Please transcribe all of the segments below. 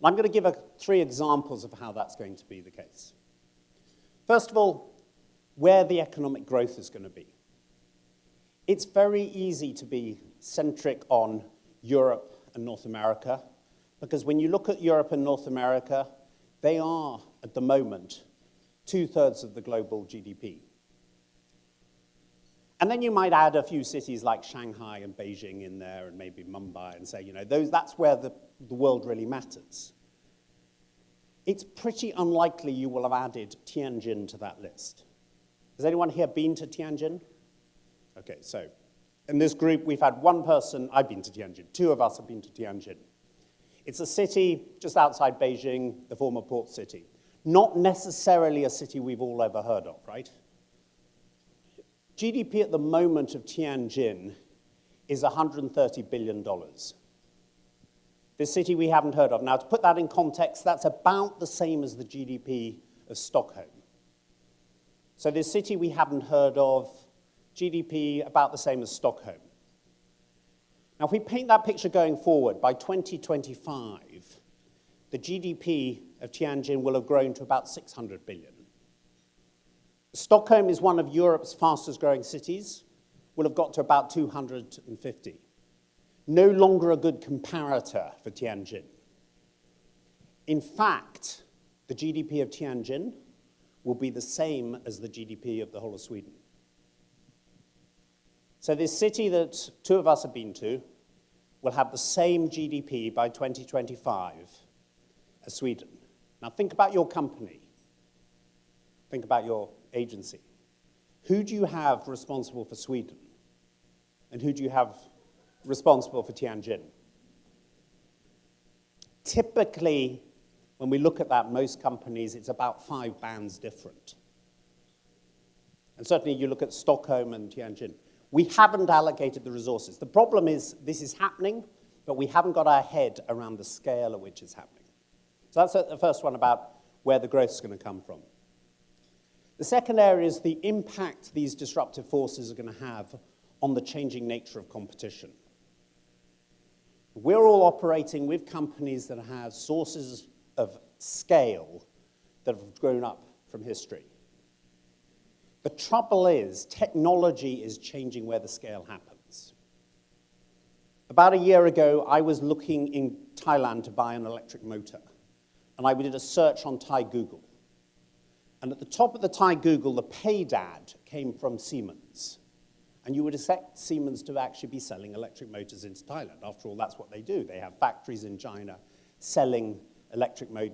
And I'm going to give 3 examples of how that's going to be the case. First of all, where the economic growth is going to be. It's very easy to be centric on Europe and North America, because when you look at Europe and North America, they are, at the moment, 2/3 of the global GDP. And then you might add a few cities like Shanghai and Beijing in there, and maybe Mumbai, and say, you know, that's where the world really matters. It's pretty unlikely you will have added Tianjin to that list. Has anyone here been to Tianjin? Okay, so in this group, we've had 1 person. I've been to Tianjin. 2 of us have been to Tianjin. It's a city just outside Beijing, the former port city. Not necessarily a city we've all ever heard of, right? GDP at the moment of Tianjin is $130 billion. This city we haven't heard of. Now, to put that in context, that's about the same as the GDP of Stockholm. So this city we haven't heard of, GDP about the same as Stockholm. Now, if we paint that picture going forward, by 2025, the GDP of Tianjin will have grown to about 600 billion. Stockholm is one of Europe's fastest growing cities, will have got to about 250. No longer a good comparator for Tianjin. In fact, the GDP of Tianjin will be the same as the GDP of the whole of Sweden. So this city that 2 of us have been to will have the same GDP by 2025 as Sweden. Now think about your company. Think about your agency. Who do you have responsible for Sweden? And who do you have responsible for Tianjin? Typically, when we look at that, most companies, it's about 5 bands different. And certainly you look at Stockholm and Tianjin. We haven't allocated the resources. The problem is this is happening, but we haven't got our head around the scale at which it's happening. So that's the first one about where the growth is going to come from. The second area is the impact these disruptive forces are going to have on the changing nature of competition. We're all operating with companies that have sources of scale that have grown up from history. The trouble is, technology is changing where the scale happens. About a year ago, I was looking in Thailand to buy an electric motor, and I did a search on Thai Google. And at the top of the Thai Google, the paid ad came from Siemens. And you would expect Siemens to actually be selling electric motors into Thailand. After all, that's what they do. They have factories in China selling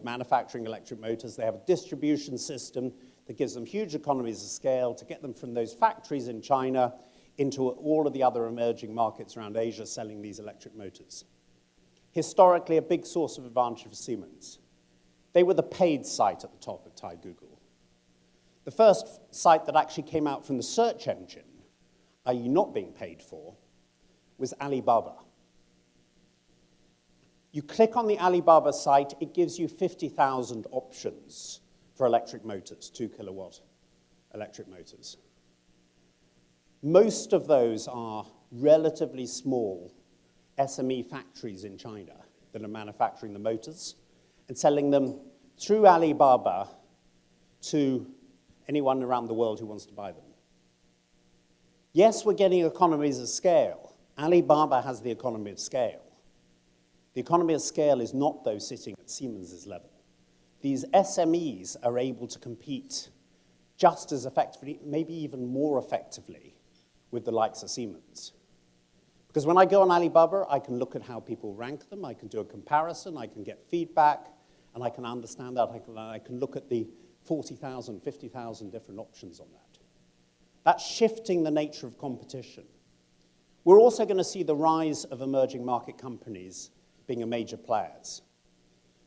manufacturing electric motors. They have a distribution system that gives them huge economies of scale to get them from those factories in China into all of the other emerging markets around Asia selling these electric motors. Historically, a big source of advantage for Siemens. They were the paid site at the top of Thai Google. The first site that actually came out from the search engine, i.e. not being paid for, was Alibaba. You click on the Alibaba site, it gives you 50,000 options for electric motors, 2 kilowatt electric motors. Most of those are relatively small SME factories in China that are manufacturing the motors and selling them through Alibaba to anyone around the world who wants to buy them. Yes, we're getting economies of scale. Alibaba has the economy of scale. The economy of scale is not, though, sitting at Siemens' level. These SMEs are able to compete just as effectively, maybe even more effectively, with the likes of Siemens. Because when I go on Alibaba, I can look at how people rank them, I can do a comparison, I can get feedback, and I can understand that. I can look at the 40,000, 50,000 different options on that. That's shifting the nature of competition. We're also going to see the rise of emerging market companies being a major players.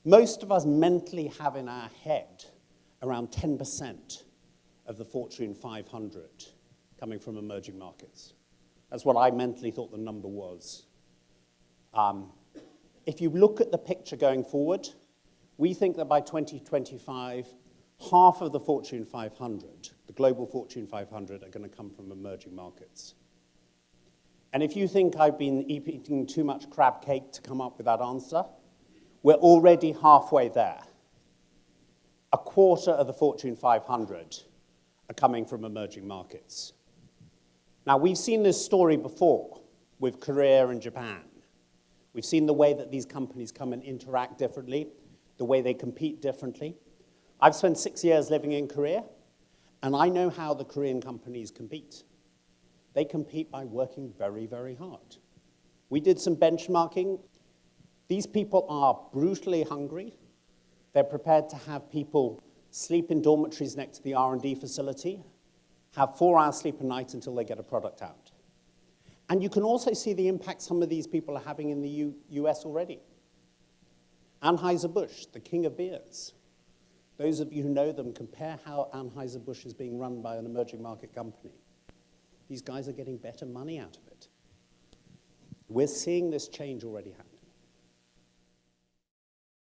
Most of us mentally have in our head around 10% of the Fortune 500 coming from emerging markets. That's what I mentally thought the number was. If you look at the picture going forward, we think that by 2025, half of the Fortune 500, the global Fortune 500, are going to come from emerging markets. And if you think I've been eating too much crab cake to come up with that answer, We're already halfway there. A quarter of the Fortune 500 are coming from emerging markets. Now, we've seen this story before with Korea and Japan. We've seen the way that these companies come and interact differently, the way they compete differently. I've spent 6 years living in Korea, and I know how the Korean companies compete. They compete by working very, very hard. We did some benchmarking. These people are brutally hungry. They're prepared to have people sleep in dormitories next to the R&D facility, have 4 hours sleep a night until they get a product out. And you can also see the impact some of these people are having in the US already. Anheuser-Busch, the king of beers. Those of you who know them, compare how Anheuser-Busch is being run by an emerging market company. These guys are getting better money out of it. We're seeing this change already happen.